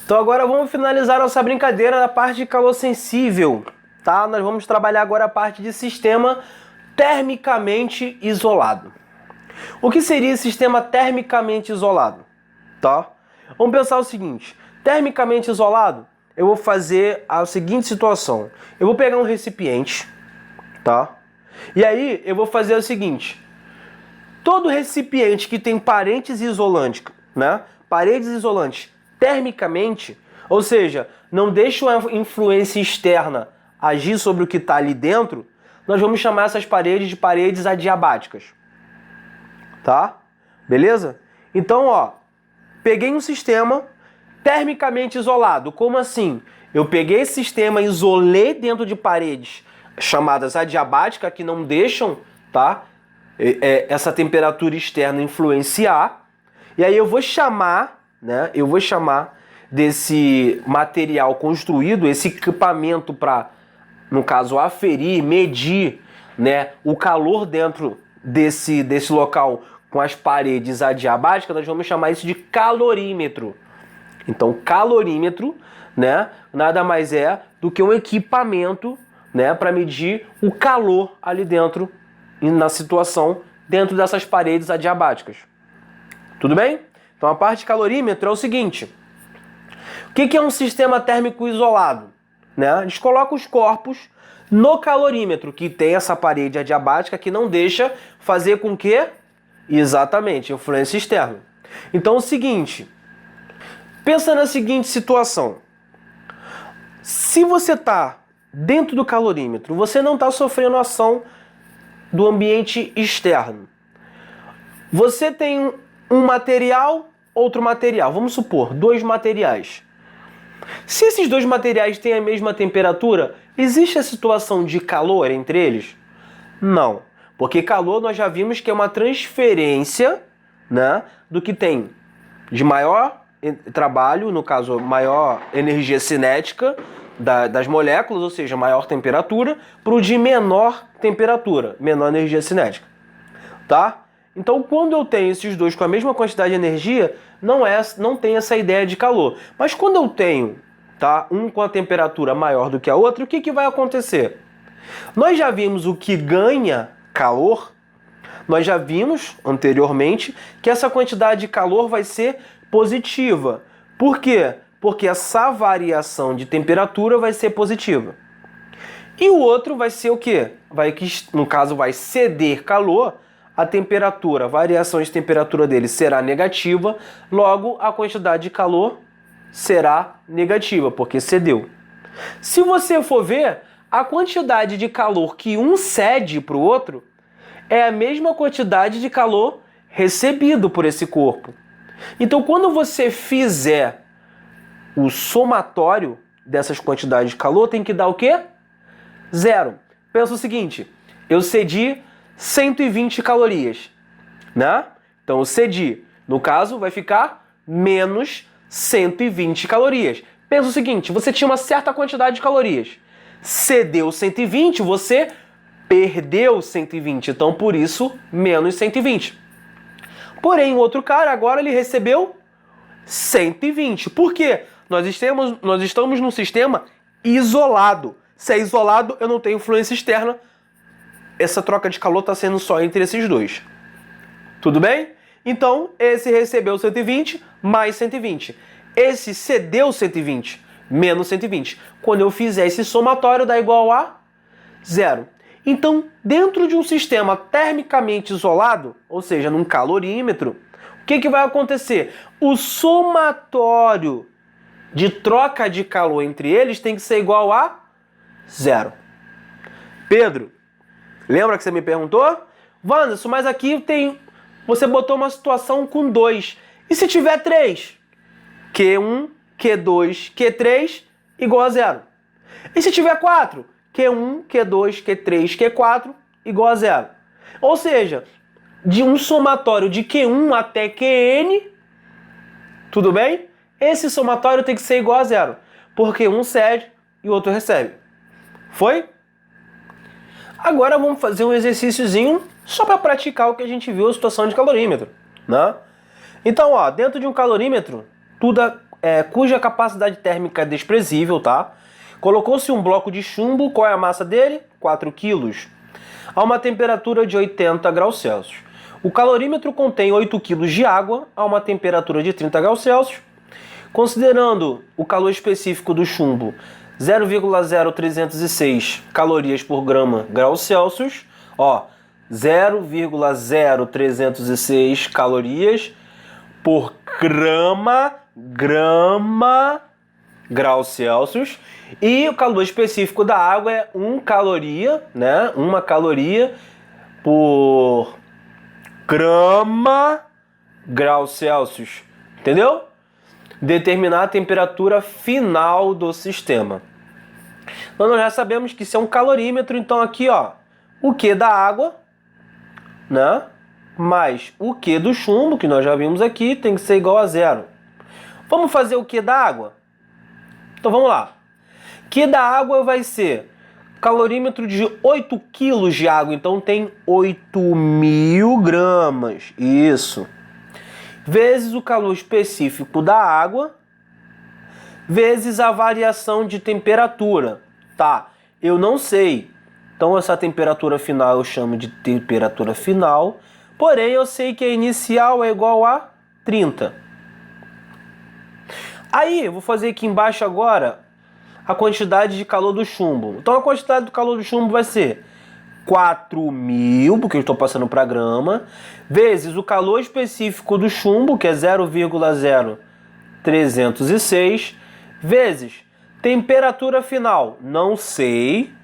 Então agora vamos finalizar nossa brincadeira da parte de calor sensível, tá? Nós vamos trabalhar agora a parte de sistema termicamente isolado. O que seria sistema termicamente isolado? Tá? Vamos pensar o seguinte, termicamente isolado, eu vou fazer a seguinte situação. Eu vou pegar um recipiente, tá? E aí eu vou fazer o seguinte, todo recipiente que tem paredes isolantes, né? Paredes isolantes termicamente, ou seja, não deixa a influência externa agir sobre o que está ali dentro, nós vamos chamar essas paredes de paredes adiabáticas. Tá? Beleza? Então, ó, peguei um sistema termicamente isolado. Como assim? Eu peguei esse sistema, isolei dentro de paredes chamadas adiabáticas que não deixam, tá, essa temperatura externa influenciar. E aí eu vou chamar, né? Eu vou chamar desse material construído, esse equipamento para, no caso, aferir, medir, né, o calor dentro desse local com as paredes adiabáticas, nós vamos chamar isso de calorímetro. Então, calorímetro, né, nada mais é do que um equipamento, né, para medir o calor ali dentro, na situação, dentro dessas paredes adiabáticas. Tudo bem? Então, a parte de calorímetro é o seguinte. O que é um sistema térmico isolado? Né? A gente coloca os corpos no calorímetro, que tem essa parede adiabática que não deixa fazer com que, exatamente, influência externa. Então é o seguinte, pensa na seguinte situação. Se você está dentro do calorímetro, você não está sofrendo ação do ambiente externo. Você tem um material, outro material. Vamos supor, dois materiais. Se esses dois materiais têm a mesma temperatura, existe a situação de calor entre eles? Não, porque calor nós já vimos que é uma transferência, né, do que tem de maior trabalho, no caso, maior energia cinética das moléculas, ou seja, maior temperatura, para o de menor temperatura, menor energia cinética. Tá? Então, quando eu tenho esses dois com a mesma quantidade de energia, não tem essa ideia de calor. Mas quando eu tenho, tá, um com a temperatura maior do que a outra, o que vai acontecer? Nós já vimos o que ganha calor, nós já vimos anteriormente que essa quantidade de calor vai ser positiva. Por quê? Porque essa variação de temperatura vai ser positiva. E o outro vai ser o quê? No caso, vai ceder calor. A temperatura, a variação de temperatura dele será negativa, logo a quantidade de calor será negativa, porque cedeu. Se você for ver, a quantidade de calor que um cede para o outro é a mesma quantidade de calor recebido por esse corpo. Então, quando você fizer o somatório dessas quantidades de calor, tem que dar o quê? Zero. Pensa o seguinte, eu cedi 120 calorias, né? Então, eu cedi, no caso, vai ficar menos 120 calorias. Pensa o seguinte, você tinha uma certa quantidade de calorias. Cedeu 120, você perdeu 120, então por isso, menos 120. Porém, o outro cara, agora ele recebeu 120. Por quê? Nós estamos num sistema isolado. Se é isolado, eu não tenho influência externa. Essa troca de calor está sendo só entre esses dois. Tudo bem? Então, esse recebeu 120 mais 120. Esse cedeu 120 menos 120. Quando eu fizer esse somatório, dá igual a zero. Então, dentro de um sistema termicamente isolado, ou seja, num calorímetro, o que vai acontecer? O somatório de troca de calor entre eles tem que ser igual a zero. Pedro, lembra que você me perguntou? Wanderson, mas aqui você botou uma situação com 2. E se tiver 3? Q1, Q2, Q3 igual a 0. E se tiver 4? Q1, Q2, Q3, Q4 igual a 0. Ou seja, de um somatório de Q1 até Qn, tudo bem? Esse somatório tem que ser igual a 0, porque um cede e o outro recebe. Foi? Agora vamos fazer um exercíciozinho só para praticar o que a gente viu, a situação de calorímetro, né? Então, ó, dentro de um calorímetro, tudo cuja capacidade térmica é desprezível, tá? Colocou-se um bloco de chumbo, qual é a massa dele? 4 kg. A uma temperatura de 80 graus Celsius. O calorímetro contém 8 kg de água a uma temperatura de 30 graus Celsius. Considerando o calor específico do chumbo 0,0306 calorias por grau Celsius, ó, 0,0306 calorias por grau Celsius, e o calor específico da água é 1 caloria, né? 1 caloria por grau Celsius, entendeu? Determinar a temperatura final do sistema. Então nós já sabemos que isso é um calorímetro, então aqui, ó, o Q da água, né? Mais o Q do chumbo, que nós já vimos aqui, tem que ser igual a 0. Vamos fazer o Q da água? Então vamos lá. Q da água vai ser calorímetro de 8 kg de água, então tem 8.000 gramas. Isso. Vezes o calor específico da água, vezes a variação de temperatura. Tá, eu não sei. Então essa temperatura final eu chamo de temperatura final, porém eu sei que a inicial é igual a 30. Aí, eu vou fazer aqui embaixo agora a quantidade de calor do chumbo. Então a quantidade do calor do chumbo vai ser 4.000, porque eu estou passando para grama, vezes o calor específico do chumbo, que é 0,0306, vezes temperatura final, não sei,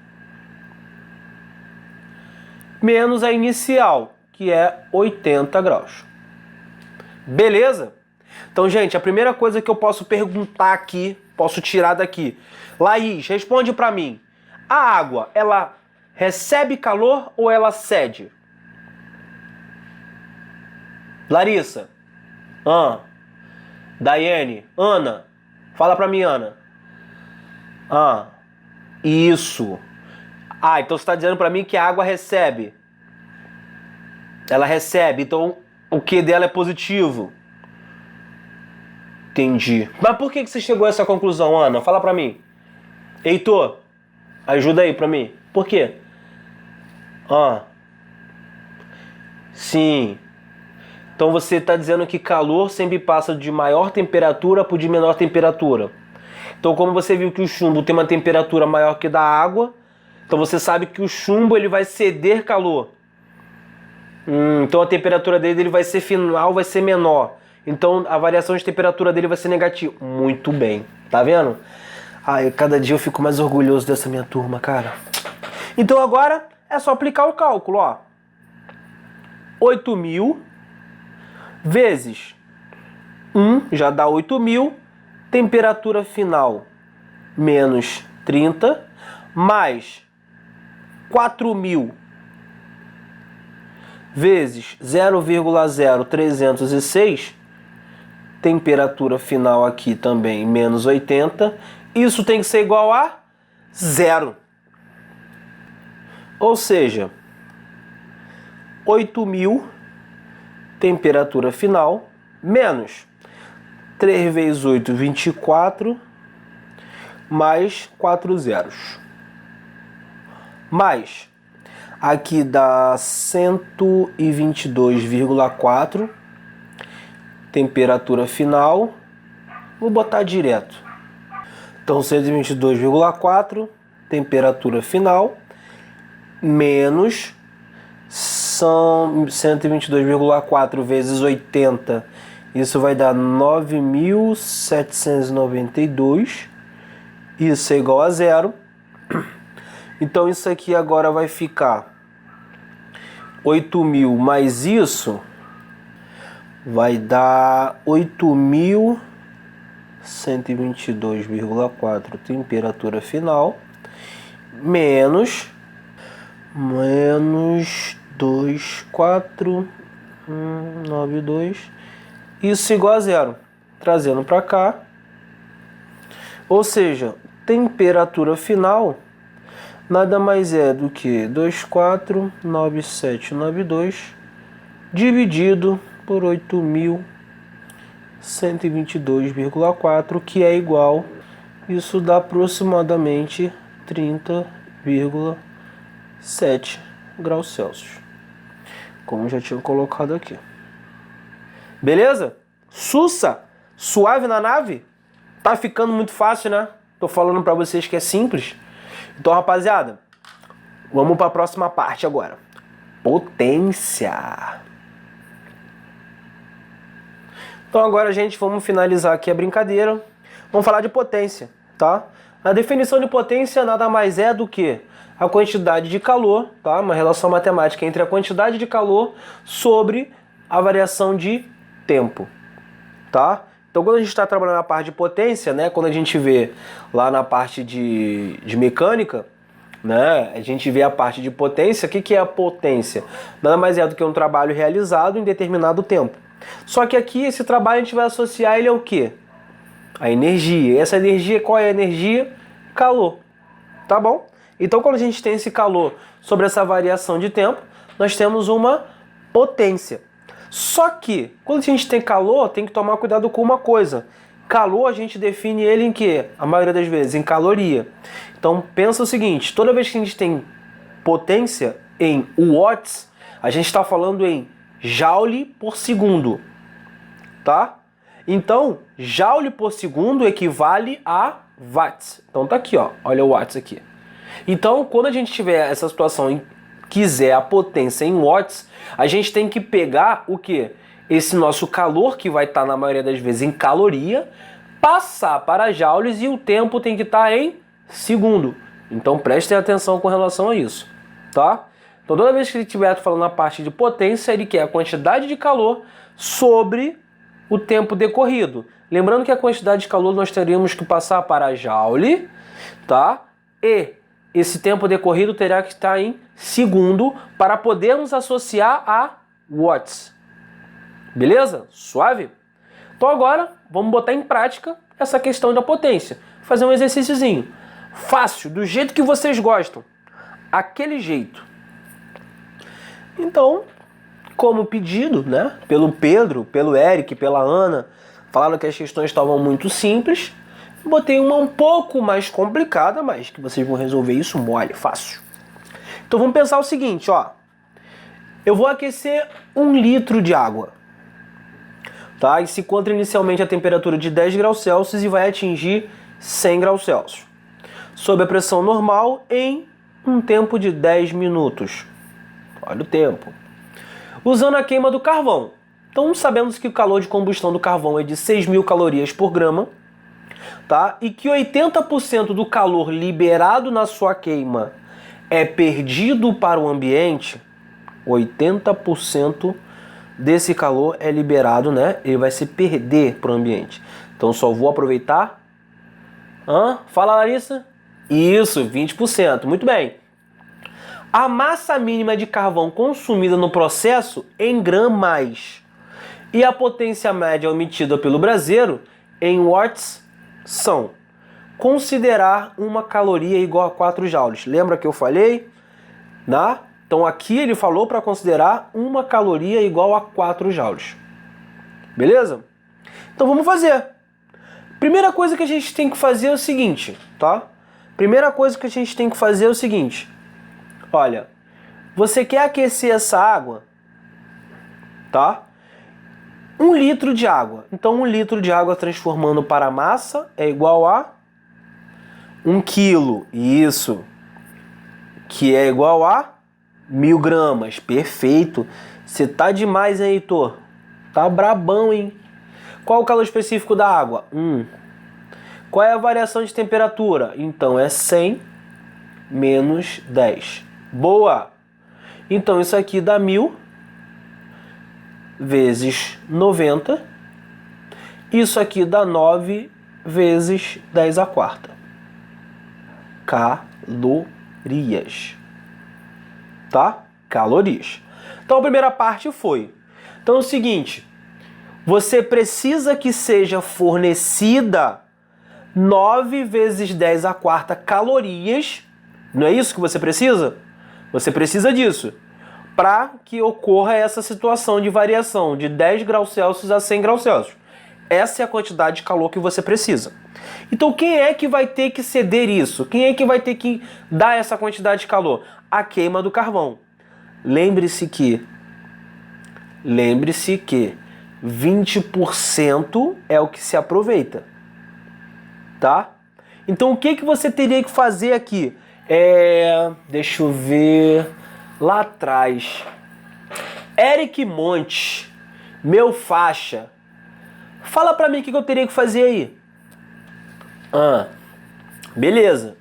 menos a inicial, que é 80 graus. Beleza? Então, gente, a primeira coisa que eu posso perguntar aqui, posso tirar daqui. Laís, responde para mim. A água, ela recebe calor ou ela cede? Larissa. Daiane. Ana. Fala pra mim, Ana. Isso. Então você está dizendo pra mim que a água recebe. Ela recebe, então o Q dela é positivo. Entendi. Mas por que você chegou a essa conclusão, Ana? Fala pra mim. Heitor, ajuda aí pra mim. Por quê? Sim. Então você está dizendo que calor sempre passa de maior temperatura para de menor temperatura. Então, como você viu que o chumbo tem uma temperatura maior que a da água, então você sabe que o chumbo ele vai ceder calor. Então a temperatura dele vai ser final, vai ser menor. Então a variação de temperatura dele vai ser negativa. Muito bem, tá vendo? Cada dia eu fico mais orgulhoso dessa minha turma, cara. Então agora é só aplicar o cálculo, ó. 8.000 vezes 1 já dá 8.000, temperatura final menos 30, mais 4.000 vezes 0,0306, temperatura final aqui também menos 80, isso tem que ser igual a 0. Ou seja, 8.000, temperatura final, menos 3 vezes 8, 24, mais 4 zeros. Mais, aqui dá 122,4, temperatura final, vou botar direto. Então 122,4, temperatura final, menos são 122,4 vezes 80, isso vai dar 9.792, isso é igual a 0. Então isso aqui agora vai ficar 8.000 mais isso, vai dar 8.122,4 temperatura final, menos 24192, isso igual a 0, trazendo para cá, ou seja, temperatura final nada mais é do que 249792 dividido por 8.122,4. 122,4, que é igual, isso dá aproximadamente 30,7 graus Celsius, como já tinha colocado aqui. Beleza? Sussa! Suave na nave? Tá ficando muito fácil, né? Tô falando pra vocês que é simples. Então, rapaziada, vamos para a próxima parte agora. Potência. Então agora, gente, vamos finalizar aqui a brincadeira. Vamos falar de potência, tá? A definição de potência nada mais é do que a quantidade de calor, tá? Uma relação matemática entre a quantidade de calor sobre a variação de tempo, tá? Então quando a gente está trabalhando na parte de potência, né? Quando a gente vê lá na parte de mecânica, né? A gente vê a parte de potência. O que é a potência? Nada mais é do que um trabalho realizado em determinado tempo. Só que aqui esse trabalho a gente vai associar ele ao quê? A energia. E essa energia, qual é a energia? Calor. Tá bom? Então quando a gente tem esse calor sobre essa variação de tempo, nós temos uma potência. Só que quando a gente tem calor, tem que tomar cuidado com uma coisa. Calor a gente define ele em quê? A maioria das vezes em caloria. Então pensa o seguinte, toda vez que a gente tem potência em watts, a gente está falando em joule por segundo, tá? Então, joule por segundo equivale a watts. Então tá aqui, ó, olha o watts aqui. Então, quando a gente tiver essa situação e quiser a potência em watts, a gente tem que pegar o quê? Esse nosso calor, que vai estar na maioria das vezes em caloria, passar para joules e o tempo tem que estar em segundo. Então prestem atenção com relação a isso, tá? Então toda vez que ele estiver falando na parte de potência, ele quer a quantidade de calor sobre o tempo decorrido. Lembrando que a quantidade de calor nós teríamos que passar para joule, tá? E esse tempo decorrido terá que estar em segundo para podermos associar a watts. Beleza? Suave? Então agora vamos botar em prática essa questão da potência. Fazer um exercíciozinho. Fácil, do jeito que vocês gostam. Aquele jeito. Então, como pedido, né, pelo Pedro, pelo Eric, pela Ana, falaram que as questões estavam muito simples, botei uma um pouco mais complicada, mas que vocês vão resolver isso mole, fácil. Então vamos pensar o seguinte, ó. Eu vou aquecer 1 litro de água, tá? E se encontra inicialmente a temperatura de 10 graus Celsius e vai atingir 100 graus Celsius. Sob a pressão normal em um tempo de 10 minutos. Olha o tempo. Usando a queima do carvão. Então sabemos que o calor de combustão do carvão é de 6.000 calorias por grama, tá? E que 80% do calor liberado na sua queima é perdido para o ambiente. 80% desse calor é liberado, né? Ele vai se perder para o ambiente. Então só vou aproveitar. Fala, Larissa. Isso, 20%. Muito bem. A massa mínima de carvão consumida no processo em gramas e a potência média emitida pelo braseiro em watts são: considerar uma caloria igual a 4 joules. Lembra que eu falei? Então aqui ele falou para considerar uma caloria igual a 4 joules. Beleza? Então vamos fazer. Primeira coisa que a gente tem que fazer é o seguinte, tá? Primeira coisa que a gente tem que fazer é o seguinte. Olha, você quer aquecer essa água, tá? 1 litro de água. Então 1 litro de água transformando para massa é igual a 1 quilo. Isso. Que é igual a 1.000 gramas. Perfeito. Você tá demais, hein, Heitor? Tá brabão, hein? Qual o calor específico da água? 1. Qual é a variação de temperatura? Então é 100 menos 10. Boa! Então isso aqui dá 1.000 vezes 90. Isso aqui dá 9 vezes 10 à quarta. Calorias. Tá? Calorias. Então a primeira parte foi. Então é o seguinte. Você precisa que seja fornecida 9 vezes 10 à quarta calorias. Não é isso que você precisa? Você precisa disso para que ocorra essa situação de variação de 10 graus Celsius a 100 graus Celsius. Essa é a quantidade de calor que você precisa. Então quem é que vai ter que ceder isso? Quem é que vai ter que dar essa quantidade de calor? A queima do carvão. Lembre-se que 20% é o que se aproveita, tá? Então o que você teria que fazer aqui? Deixa eu ver lá atrás. Eric Monte, meu faixa. Fala pra mim o que eu teria que fazer aí. Beleza.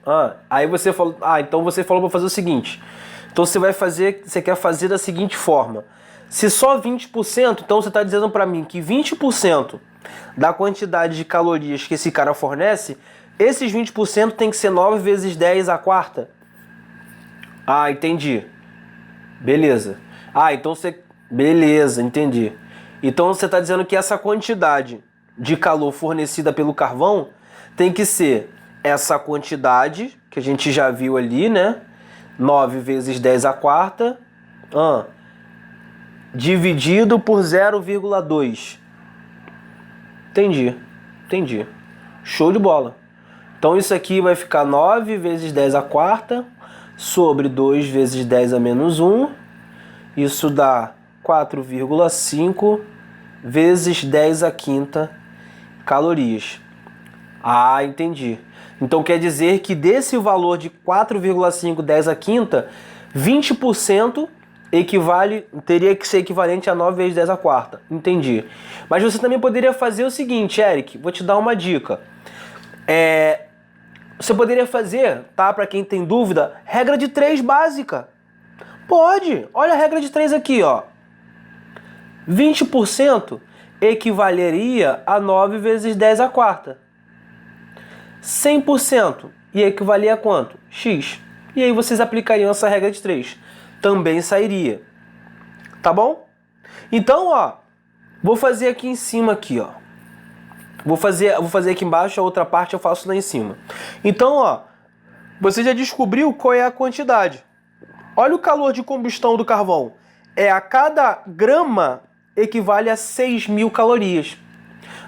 Aí você falou, então você falou pra fazer o seguinte. Então você quer fazer da seguinte forma. Se só 20%, então você está dizendo para mim que 20% da quantidade de calorias que esse cara fornece, esses 20% tem que ser 9 vezes 10 à quarta? Entendi. Beleza. Então você... Beleza, entendi. Então você está dizendo que essa quantidade de calor fornecida pelo carvão tem que ser essa quantidade, que a gente já viu ali, né? 9 vezes 10 à quarta, dividido por 0,2. Entendi. Show de bola. Então isso aqui vai ficar 9 vezes 10 à quarta sobre 2 vezes 10 a menos 1. Isso dá 4,5 vezes 10 à quinta calorias. Entendi. Então quer dizer que desse valor de 4,5 10 à quinta, 20% teria que ser equivalente a 9 vezes 10 à quarta. Entendi. Mas você também poderia fazer o seguinte, Eric, vou te dar uma dica. Você poderia fazer, tá? Para quem tem dúvida, regra de 3 básica. Pode. Olha a regra de 3 aqui, ó. 20% equivaleria a 9 vezes 10 à quarta. 100% ia equivaler a quanto? X. E aí vocês aplicariam essa regra de 3. Também sairia. Tá bom? Então, ó, vou fazer aqui em cima aqui, ó. Vou fazer aqui embaixo, a outra parte eu faço lá em cima. Então, ó, você já descobriu qual é a quantidade. Olha o calor de combustão do carvão. A cada grama equivale a 6.000 calorias.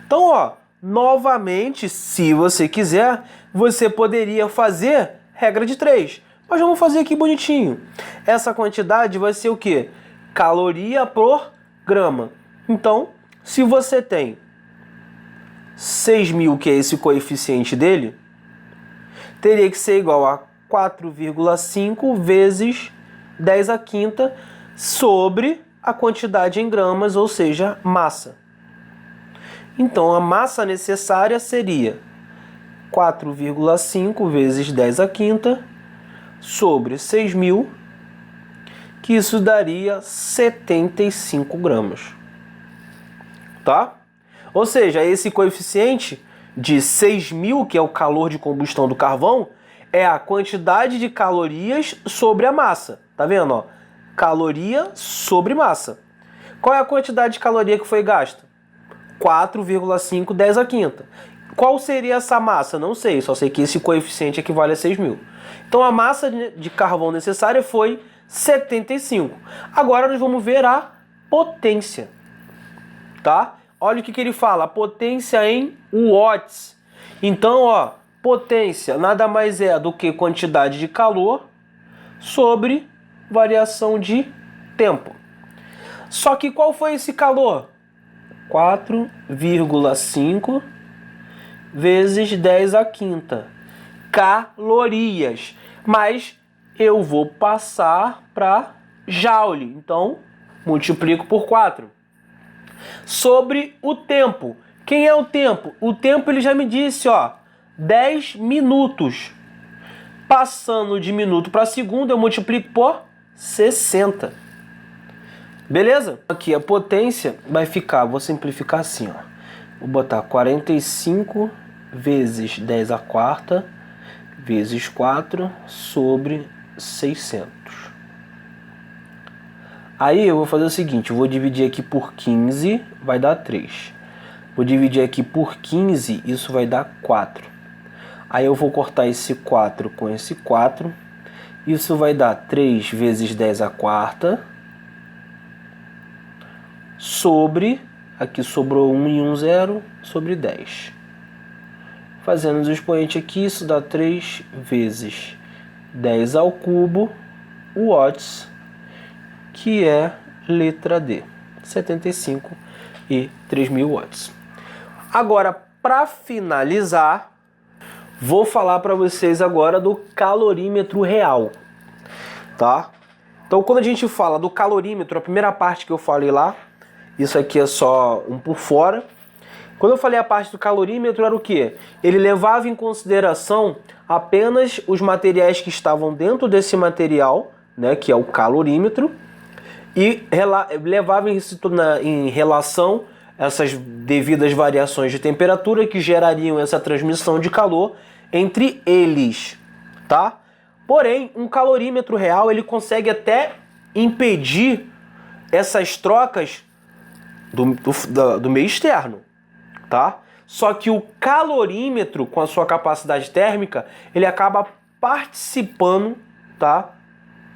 Então, ó, novamente, se você quiser, você poderia fazer regra de 3. Mas vamos fazer aqui bonitinho. Essa quantidade vai ser o quê? Caloria por grama. Então, se você tem 6.000, que é esse coeficiente dele, teria que ser igual a 4,5 vezes 10 à quinta sobre a quantidade em gramas, ou seja, massa. Então, a massa necessária seria 4,5 vezes 10 à quinta sobre 6.000, que isso daria 75 gramas. Tá? Ou seja, esse coeficiente de 6.000, que é o calor de combustão do carvão, é a quantidade de calorias sobre a massa. Tá vendo? Ó? Caloria sobre massa. Qual é a quantidade de caloria que foi gasta? 4,5 10 à quinta. Qual seria essa massa? Não sei, só sei que esse coeficiente equivale a 6.000. Então a massa de carvão necessária foi 75. Agora nós vamos ver a potência. Tá? Olha o que ele fala, potência em watts. Então, ó, potência nada mais é do que quantidade de calor sobre variação de tempo. Só que qual foi esse calor? 4,5 vezes 10 à quinta calorias. Mas eu vou passar para joule. Então, multiplico por 4. Sobre o tempo. Quem é o tempo? O tempo ele já me disse, ó, 10 minutos. Passando de minuto para segundo, eu multiplico por 60. Beleza? Aqui a potência vai ficar, vou simplificar assim, ó. Vou botar 45 vezes 10 à quarta vezes 4 sobre 600. Aí eu vou fazer o seguinte, eu vou dividir aqui por 15, vai dar 3. Vou dividir aqui por 15, isso vai dar 4. Aí eu vou cortar esse 4 com esse 4. Isso vai dar 3 vezes 10 à quarta sobre Aqui sobrou 1 e 1, 0 sobre 10. Fazendo os expoentes aqui, isso dá 3 vezes 10 ao cubo watts, que é letra D, 75.003 watts. Agora, para finalizar, vou falar para vocês agora do calorímetro real, tá? Então, quando a gente fala do calorímetro, a primeira parte que eu falei lá, isso aqui é só um por fora. Quando eu falei a parte do calorímetro, era o quê? Ele levava em consideração apenas os materiais que estavam dentro desse material, né, que é o calorímetro, e levava em relação essas devidas variações de temperatura que gerariam essa transmissão de calor entre eles, tá? Porém, um calorímetro real, ele consegue até impedir essas trocas do meio externo, tá? Só que o calorímetro, com a sua capacidade térmica, ele acaba participando, tá?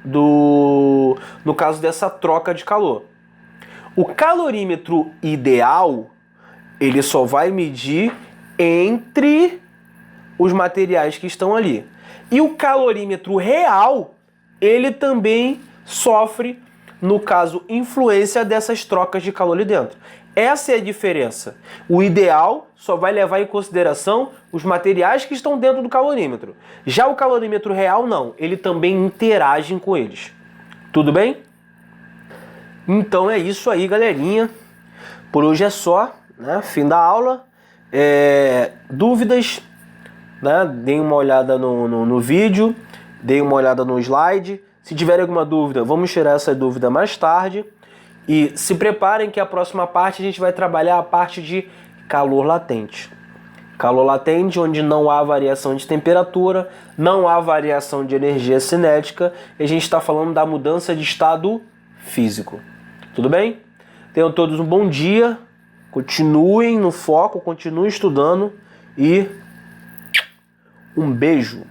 No caso dessa troca de calor. O calorímetro ideal, ele só vai medir entre os materiais que estão ali. E o calorímetro real, ele também sofre, no caso, influência dessas trocas de calor ali dentro. Essa é a diferença. O ideal só vai levar em consideração os materiais que estão dentro do calorímetro. Já o calorímetro real, não. Ele também interage com eles. Tudo bem? Então é isso aí, galerinha. Por hoje é só, né? Fim da aula. Dúvidas, né? Deem uma olhada no vídeo, deem uma olhada no slide. Se tiver alguma dúvida, vamos tirar essa dúvida mais tarde. E se preparem que a próxima parte a gente vai trabalhar a parte de calor latente. Calor latente, onde não há variação de temperatura, não há variação de energia cinética, e a gente está falando da mudança de estado físico. Tudo bem? Tenham todos um bom dia, continuem no foco, continuem estudando e um beijo.